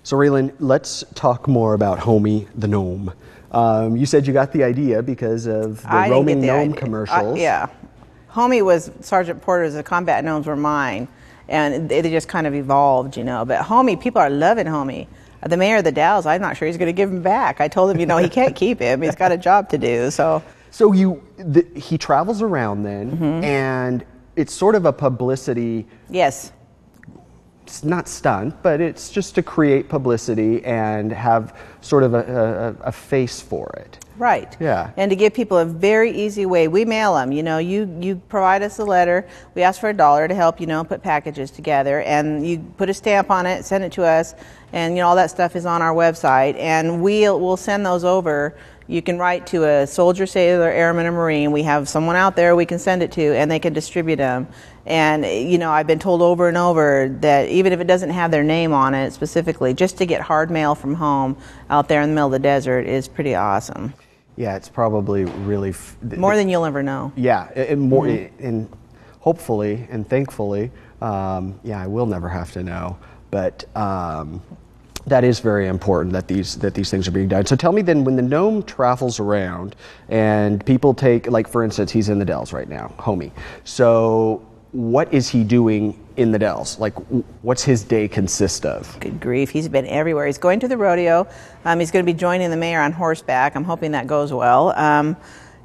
So RaeLynn, let's talk more about Homie the Gnome. You said you got the idea because of the roaming gnome commercials. Yeah. Homie was Sergeant Porter's, the combat gnomes were mine. And they just kind of evolved, you know. But Homie, people are loving Homie. The mayor of the Dalles, I'm not sure he's going to give him back. I told him, you know, he can't keep him. He's got a job to do, so. So he travels around then, and it's sort of a publicity. Yes. It's not stunt, but it's just to create publicity and have sort of a face for it. Right. Yeah. And to give people a very easy way. We mail them. You know, you provide us a letter. We ask for $1 to help, you know, put packages together. And you put a stamp on it, send it to us. And, you know, all that stuff is on our website. And we'll send those over. You can write to a soldier, sailor, airman, or Marine. We have someone out there we can send it to, and they can distribute them. And, you know, I've been told over and over that even if it doesn't have their name on it specifically, just to get hard mail from home out there in the middle of the desert is pretty awesome. Yeah, it's probably really... more than you'll ever know. Yeah, and more, and hopefully and thankfully, yeah, I will never have to know. But that is very important that these things are being done. So tell me then, when the gnome travels around and people take, like for instance, he's in the Dells right now, Homie. So what is he doing in the Dells? Like, what's his day consist of? Good grief, he's been everywhere. He's going to the rodeo. He's going to be joining the mayor on horseback. I'm hoping that goes well.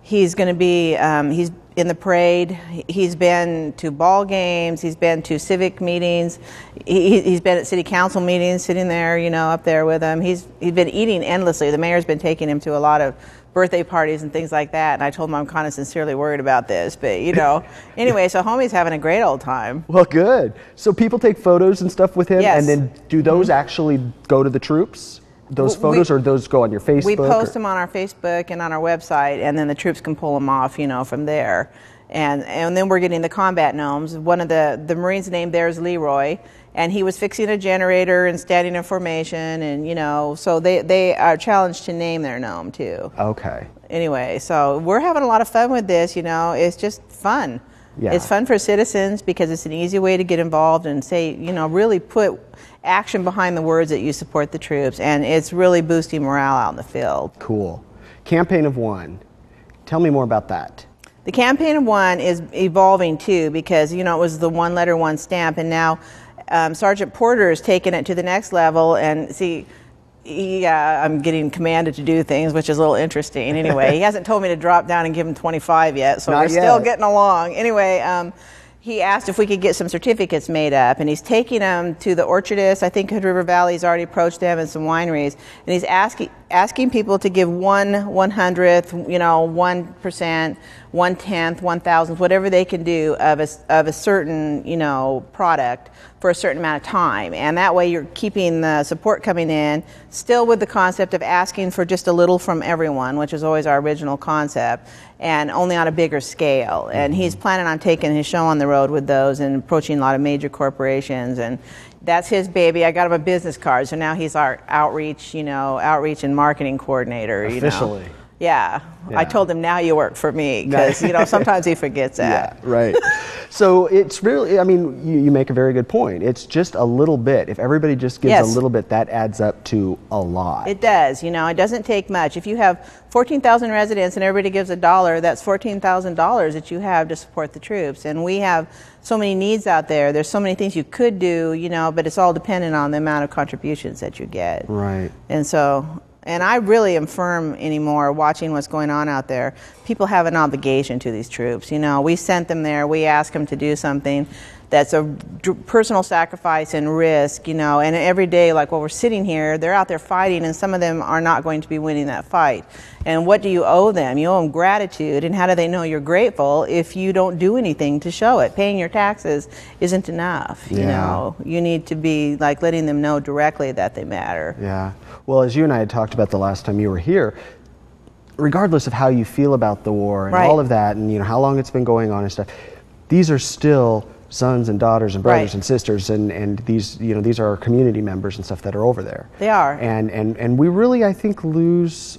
He's going to be, he's in the parade. He's been to ball games. He's been to civic meetings. He's been at city council meetings, sitting there, you know, up there with them. He's been eating endlessly. The mayor's been taking him to a lot of birthday parties and things like that. And I told him I'm kind of sincerely worried about this, but you know, anyway, so Homie's having a great old time. Well, good. So people take photos and stuff with him, yes. And then do those actually go to the troops? Those photos, or those go on your Facebook? We post them on our Facebook and on our website, and then the troops can pull them off, you know, from there. And then we're getting the combat gnomes. One of the Marines' name there is Leroy, and he was fixing a generator and standing in formation, and you know, so they are challenged to name their gnome too. Okay. Anyway, so we're having a lot of fun with this. You know, it's just fun. Yeah. It's fun for citizens because it's an easy way to get involved and say, you know, really put action behind the words that you support the troops, and it's really boosting morale out in the field. Cool. Campaign of One. Tell me more about that. The Campaign of One is evolving too, because, you know, it was the one letter, one stamp, and now Sergeant Porter has taken it to the next level, and see, I'm getting commanded to do things, which is a little interesting. Anyway, he hasn't told me to drop down and give him 25 yet, so we're still getting along. Anyway, he asked if we could get some certificates made up, and he's taking them to the orchardists. I think Hood River Valley's already approached them, and some wineries, and he's asking people to give 1/100th, you know, 1%, 1/10th, 1,000th, whatever they can do of a certain, you know, product for a certain amount of time. And that way you're keeping the support coming in, still with the concept of asking for just a little from everyone, which is always our original concept, and only on a bigger scale. And he's planning on taking his show on the road with those and approaching a lot of major corporations, and that's his baby. I got him a business card, so now he's our outreach and marketing coordinator. Officially. You know? Yeah. I told him, now you work for me, because, you know, sometimes he forgets that. Yeah, right. So it's really, I mean, you make a very good point. It's just a little bit. If everybody just gives a little bit, that adds up to a lot. It does. You know, it doesn't take much. If you have 14,000 residents and everybody gives $1, that's $14,000 that you have to support the troops. And we have so many needs out there. There's so many things you could do, you know, but it's all dependent on the amount of contributions that you get. Right. And so... And I really am firm anymore watching what's going on out there. People have an obligation to these troops. You know, we sent them there. We asked them to do something that's a personal sacrifice and risk, you know, and every day, like while we're sitting here, they're out there fighting, and some of them are not going to be winning that fight. And what do you owe them? You owe them gratitude, and how do they know you're grateful if you don't do anything to show it? Paying your taxes isn't enough, you know. You need to be like letting them know directly that they matter. Yeah. Well, as you and I had talked about the last time you were here, regardless of how you feel about the war and all of that, and you know how long it's been going on and stuff, these are still sons and daughters and brothers and sisters, and these, you know, these are our community members and stuff that are over there. They are. And we really, I think, lose.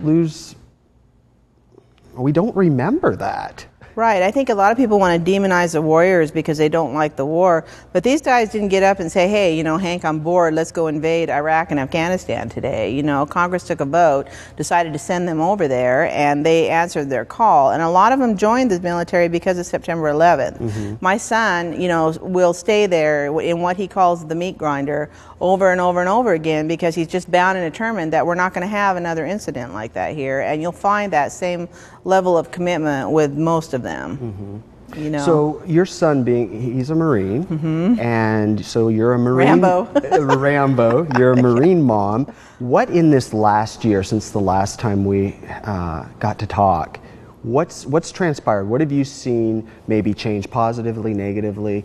We don't remember that. Right. I think a lot of people want to demonize the warriors because they don't like the war. But these guys didn't get up and say, hey, Hank, I'm bored. Let's go invade Iraq and Afghanistan today. Congress took a vote, decided to send them over there, and they answered their call. And a lot of them joined the military because of September 11th. Mm-hmm. My son, will stay there in what he calls the meat grinder over and over and over again because he's just bound and determined that we're not going to have another incident like that here. And you'll find that same level of commitment with most of them. Mm-hmm. So your son he's a Marine, mm-hmm. and so you're a Marine. Rambo. You're a Marine mom. What in this last year, since the last time we got to talk, what's transpired? What have you seen maybe change positively, negatively?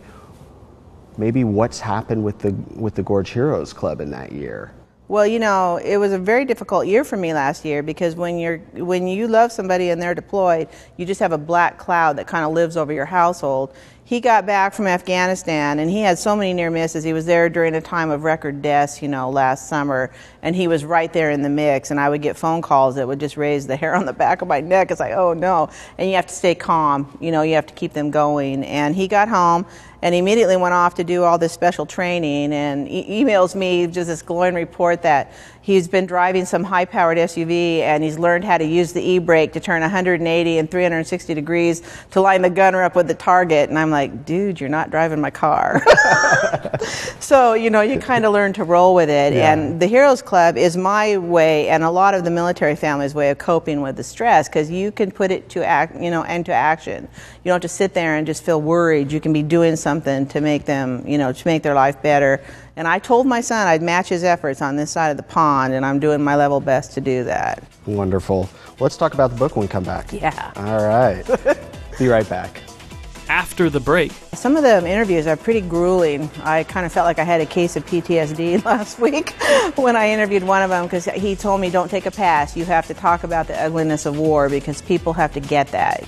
Maybe what's happened with the Gorge Heroes Club in that year? Well, it was a very difficult year for me last year because when you love somebody and they're deployed, you just have a black cloud that kind of lives over your household. He got back from Afghanistan and he had so many near misses. He was there during a time of record deaths, last summer, and he was right there in the mix. And I would get phone calls that would just raise the hair on the back of my neck. It's like, oh no. And you have to stay calm. You have to keep them going. And he got home and immediately went off to do all this special training and emails me just this glowing report that he's been driving some high-powered SUV and he's learned how to use the e-brake to turn 180 and 360 degrees to line the gunner up with the target. And I'm like, dude, you're not driving my car. So, you kind of learn to roll with it. Yeah. And the Heroes Club is my way and a lot of the military family's way of coping with the stress because you can put it into action. You don't have to sit there and just feel worried. You can be doing something to make them, to make their life better. And I told my son I'd match his efforts on this side of the pond, and I'm doing my level best to do that. Wonderful. Let's talk about the book when we come back. Yeah. All right. Be right back. After the break. Some of the interviews are pretty grueling. I kind of felt like I had a case of PTSD last week when I interviewed one of them because he told me, don't take a pass. You have to talk about the ugliness of war because people have to get that.